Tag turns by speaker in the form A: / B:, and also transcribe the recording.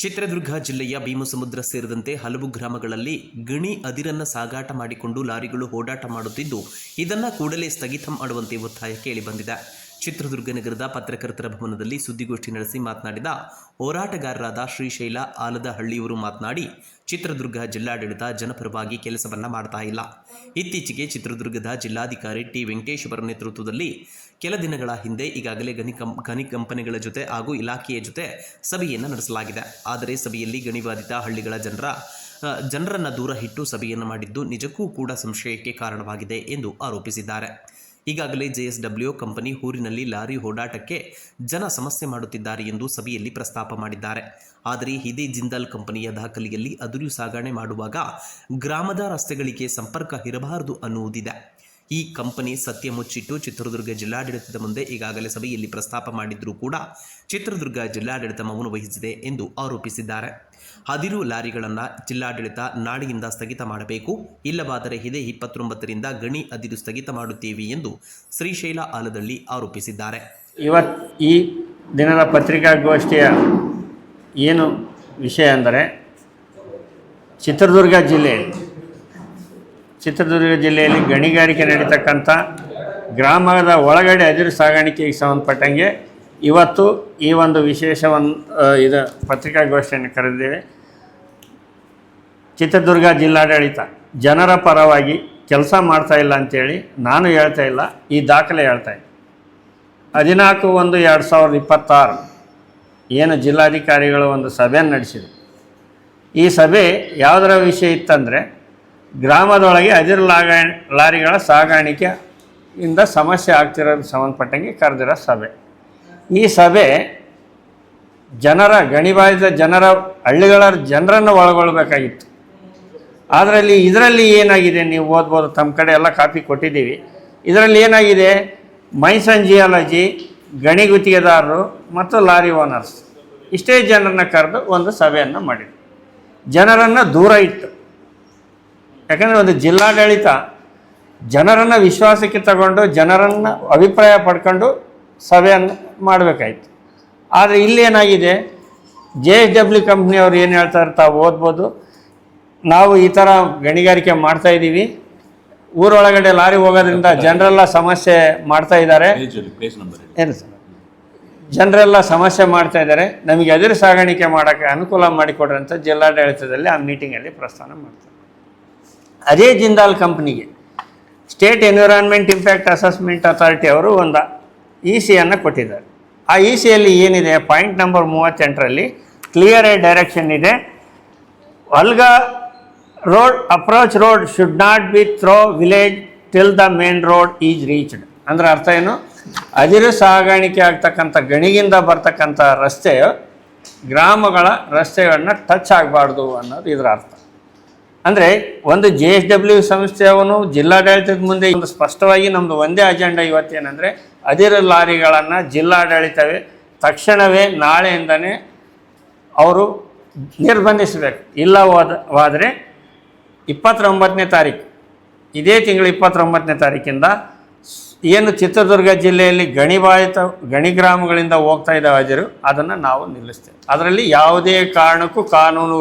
A: ಚಿತ್ರದುರ್ಗ ಜಿಲ್ಲೆಯ ಭೀಮಸಮುದ್ರ ಸೇರಿದಂತೆ ಹಲವು ಗ್ರಾಮಗಳಲ್ಲಿ ಗಣಿ ಅದಿರನ್ನ ಸಾಗಾಟ ಮಾಡಿಕೊಂಡು ಲಾರಿಗಳು ಓಡಾಟ ಮಾಡುತ್ತಿದ್ದು, ಇದನ್ನು ಕೂಡಲೇ ಸ್ಥಗಿತ ಮಾಡುವಂತೆ ಒತ್ತಾಯ ಕೇಳಿಬಂದಿದೆ. ಚಿತ್ರದುರ್ಗ ನಗರದ ಪತ್ರಕರ್ತರ ಭವನದಲ್ಲಿ ಸುದ್ದಿಗೋಷ್ಠಿ ನಡೆಸಿ ಮಾತನಾಡಿದ ಹೋರಾಟಗಾರರಾದ ಶ್ರೀಶೈಲ ಆಲದಹಳ್ಳಿಯವರು ಮಾತನಾಡಿ, ಚಿತ್ರದುರ್ಗ ಜಿಲ್ಲಾಡಳಿತ ಜನಪರವಾಗಿ ಕೆಲಸವನ್ನ ಮಾಡ್ತಾ ಇಲ್ಲ. ಇತ್ತೀಚೆಗೆ ಚಿತ್ರದುರ್ಗದ ಜಿಲ್ಲಾಧಿಕಾರಿ ಟಿ ವೆಂಕಟೇಶ್ ಅವರ ನೇತೃತ್ವದಲ್ಲಿ ಕೆಲ ದಿನಗಳ ಹಿಂದೆ ಈಗಾಗಲೇ ಗಣಿ ಕಂಪನಿಗಳ ಜೊತೆ ಹಾಗೂ ಇಲಾಖೆಯ ಜೊತೆ ಸಭೆಯನ್ನು ನಡೆಸಲಾಗಿದೆ. ಆದರೆ ಸಭೆಯಲ್ಲಿ ಗಣಿಬಾಧಿತ ಹಳ್ಳಿಗಳ ಜನರನ್ನು ದೂರ ಇಟ್ಟು ಸಭೆಯನ್ನು ಮಾಡಿದ್ದು ನಿಜಕ್ಕೂ ಕೂಡ ಸಂಶಯಕ್ಕೆ ಕಾರಣವಾಗಿದೆ ಎಂದು ಆರೋಪಿಸಿದ್ದಾರೆ. ಈಗಾಗಲೇ JSW ಕಂಪನಿ ಊರಿನಲ್ಲಿ ಲಾರಿ ಓಡಾಟಕ್ಕೆ ಜನ ಸಮಸ್ಯೆ ಮಾಡುತ್ತಿದ್ದಾರೆ ಎಂದು ಸಭೆಯಲ್ಲಿ ಪ್ರಸ್ತಾಪ ಮಾಡಿದ್ದಾರೆ. ಆದರೆ ಇದೇ ಜಿಂದಾಲ್ ಕಂಪನಿಯ ದಾಖಲೆಯಲ್ಲಿ ಅದಿರು ಸಾಗಣೆ ಮಾಡುವಾಗ ಗ್ರಾಮದ ರಸ್ತೆಗಳಿಗೆ ಸಂಪರ್ಕ ಇರಬಾರದು ಅನ್ನುವುದಿದೆ. ಈ ಕಂಪನಿ ಸತ್ಯ ಮುಚ್ಚಿಟ್ಟು ಚಿತ್ರದುರ್ಗ ಜಿಲ್ಲಾಡಳಿತದ ಮುಂದೆ ಈಗಾಗಲೇ ಸಭೆಯಲ್ಲಿ ಪ್ರಸ್ತಾಪ ಮಾಡಿದ್ರೂ ಕೂಡ ಚಿತ್ರದುರ್ಗ ಜಿಲ್ಲಾಡಳಿತ ಮೌನ ವಹಿಸಿದೆ ಎಂದು ಆರೋಪಿಸಿದ್ದಾರೆ. ಅದಿರು ಲಾರಿಗಳನ್ನು ಜಿಲ್ಲಾಡಳಿತ ನಾಳೆಯಿಂದ ಸ್ಥಗಿತ ಮಾಡಬೇಕು, ಇಲ್ಲವಾದರೆ ಇದೇ 29ರಿಂದ ಗಣಿ ಅದಿರು ಸ್ಥಗಿತ ಮಾಡುತ್ತೇವೆ ಎಂದು ಶ್ರೀಶೈಲ ಆಲದಹಳ್ಳಿ ಆರೋಪಿಸಿದ್ದಾರೆ.
B: ಈ ದಿನದ ಪತ್ರಿಕಾಗೋಷ್ಠಿಯ ಏನು ವಿಷಯ ಅಂದರೆ, ಚಿತ್ರದುರ್ಗ ಜಿಲ್ಲೆಯಲ್ಲಿ ಗಣಿಗಾರಿಕೆ ನಡೀತಕ್ಕಂಥ ಗ್ರಾಮದ ಒಳಗಡೆ ಅದಿರು ಸಾಗಾಣಿಕೆಗೆ ಸಂಬಂಧಪಟ್ಟಂಗೆ ಇವತ್ತು ಈ ಒಂದು ವಿಶೇಷವನ್ನು ಪತ್ರಿಕಾಗೋಷ್ಠಿಯನ್ನು ಕರೆದಿದ್ದೇವೆ. ಚಿತ್ರದುರ್ಗ ಜಿಲ್ಲಾಡಳಿತ ಜನರ ಪರವಾಗಿ ಕೆಲಸ ಮಾಡ್ತಾ ಇಲ್ಲ ಅಂಥೇಳಿ ನಾನು ಹೇಳ್ತಾ ಇಲ್ಲ, ಈ ದಾಖಲೆ ಹೇಳ್ತಾ ಇದೆ. 14/1/2026 ಏನು ಜಿಲ್ಲಾಧಿಕಾರಿಗಳು ಒಂದು ಸಭೆಯನ್ನು ನಡೆಸಿದರು. ಈ ಸಭೆ ಯಾವುದರ ವಿಷಯ ಇತ್ತಂದರೆ, ಗ್ರಾಮದೊಳಗೆ ಅದಿರು ಲಾರಿಗಳ ಸಾಗಾಣಿಕೆಯಿಂದ ಸಮಸ್ಯೆ ಆಗ್ತಿರೋದು ಸಂಬಂಧಪಟ್ಟಂಗೆ ಕರೆದಿರೋ ಸಭೆ. ಈ ಸಭೆ ಗಣಿಬಾಧಿತ ಹಳ್ಳಿಗಳ ಜನರನ್ನು ಒಳಗೊಳ್ಳಬೇಕಾಗಿತ್ತು. ಇದರಲ್ಲಿ ಏನಾಗಿದೆ, ನೀವು ಓದ್ಬೋದು, ತಮ್ಮ ಕಡೆ ಎಲ್ಲ ಕಾಪಿ ಕೊಟ್ಟಿದ್ದೀವಿ. ಇದರಲ್ಲಿ ಏನಾಗಿದೆ, ಮೈನ್ಸ್ ಆ್ಯಂಡ್ ಜಿಯಾಲಜಿ, ಗಣಿ ಗುತ್ತಿಗೆದಾರರು ಮತ್ತು ಲಾರಿ ಓನರ್ಸ್ ಇಷ್ಟೇ ಜನರನ್ನು ಕರೆದು ಒಂದು ಸಭೆಯನ್ನು ಮಾಡಿದ್ರು. ಜನರನ್ನು ದೂರ ಇಟ್ಟು, ಯಾಕಂದರೆ ಒಂದು ಜಿಲ್ಲಾಡಳಿತ ಜನರನ್ನು ವಿಶ್ವಾಸಕ್ಕೆ ತಗೊಂಡು ಜನರನ್ನು ಅಭಿಪ್ರಾಯ ಪಡ್ಕೊಂಡು ಸಭೆಯನ್ನು ಮಾಡಬೇಕಾಯ್ತು. ಆದರೆ ಇಲ್ಲೇನಾಗಿದೆ, JSW ಕಂಪ್ನಿಯವರು ಏನು ಹೇಳ್ತಾರೆ ತಾವು ಓದ್ಬೋದು, ನಾವು ಈ ಥರ ಗಣಿಗಾರಿಕೆ ಮಾಡ್ತಾಯಿದ್ದೀವಿ, ಊರೊಳಗಡೆ ಲಾರಿ ಹೋಗೋದ್ರಿಂದ ಜನರೆಲ್ಲ ಸಮಸ್ಯೆ ಮಾಡ್ತಾ ಇದ್ದಾರೆ, ಏನು ಸರ್, ಜನರೆಲ್ಲ ಸಮಸ್ಯೆ ಮಾಡ್ತಾ ಇದ್ದಾರೆ, ನಮಗೆ ಅದಿರು ಸಾಗಾಣಿಕೆ ಮಾಡೋಕ್ಕೆ ಅನುಕೂಲ ಮಾಡಿಕೊಡ್ರಿ ಅಂತ ಜಿಲ್ಲಾಡಳಿತದಲ್ಲಿ ಆ ಮೀಟಿಂಗಲ್ಲಿ ಪ್ರಸ್ತಾವ ಮಾಡ್ತಾರೆ. ಅದೇ ಜಿಂದಾಲ್ ಕಂಪ್ನಿಗೆ state environment impact assessment authority ಅವರು ಒಂದು ECಯನ್ನು ಕೊಟ್ಟಿದ್ದಾರೆ. ಆ ECಯಲ್ಲಿ ಏನಿದೆ, ಪಾಯಿಂಟ್ ನಂಬರ್ 38ರಲ್ಲಿ ಕ್ಲಿಯರ್ ಡೈರೆಕ್ಷನ್ ಇದೆ. ಅಲ್ಗಾ road approach road should not be through village till the main road is reached. ಅಂದರೆ ಅರ್ಥ ಏನು, ಅದಿರು ಸಾಗಾಣಿಕೆ ಆಗ್ತಕ್ಕಂಥ ಗಣಿಗಿಂದ ಬರ್ತಕ್ಕಂಥ ರಸ್ತೆಯು ಗ್ರಾಮಗಳ ರಸ್ತೆಗಳನ್ನ ಟಚ್ ಆಗಬಾರ್ದು ಅನ್ನೋದು ಇದರ ಅರ್ಥ. ಅಂದರೆ ಒಂದು JSW ಸಂಸ್ಥೆಯವನು ಜಿಲ್ಲಾಡಳಿತದ ಮುಂದೆ ಒಂದು ಸ್ಪಷ್ಟವಾಗಿ ನಮ್ಮದು ಒಂದೇ ಅಜೆಂಡಾ ಇವತ್ತೇನೆಂದರೆ, ಅದಿರು ಲಾರಿಗಳನ್ನು ಜಿಲ್ಲಾಡಳಿತವೇ ತಕ್ಷಣವೇ ನಾಳೆಯಿಂದನೇ ಅವರು ನಿರ್ಬಂಧಿಸಬೇಕು. ಇಲ್ಲವಾದರೆ 29ನೇ ತಾರೀಕು, ಇದೇ ತಿಂಗಳು 29ನೇ ತಾರೀಕಿಂದ ಏನು ಚಿತ್ರದುರ್ಗ ಜಿಲ್ಲೆಯಲ್ಲಿ ಗಣಿ ಗ್ರಾಮಗಳಿಂದ ಹೋಗ್ತಾ ಇದ್ದಾವೆ ಅದಿರು, ಅದನ್ನು ನಾವು ನಿಲ್ಲಿಸ್ತೇವೆ. ಅದರಲ್ಲಿ ಯಾವುದೇ ಕಾರಣಕ್ಕೂ ಕಾನೂನು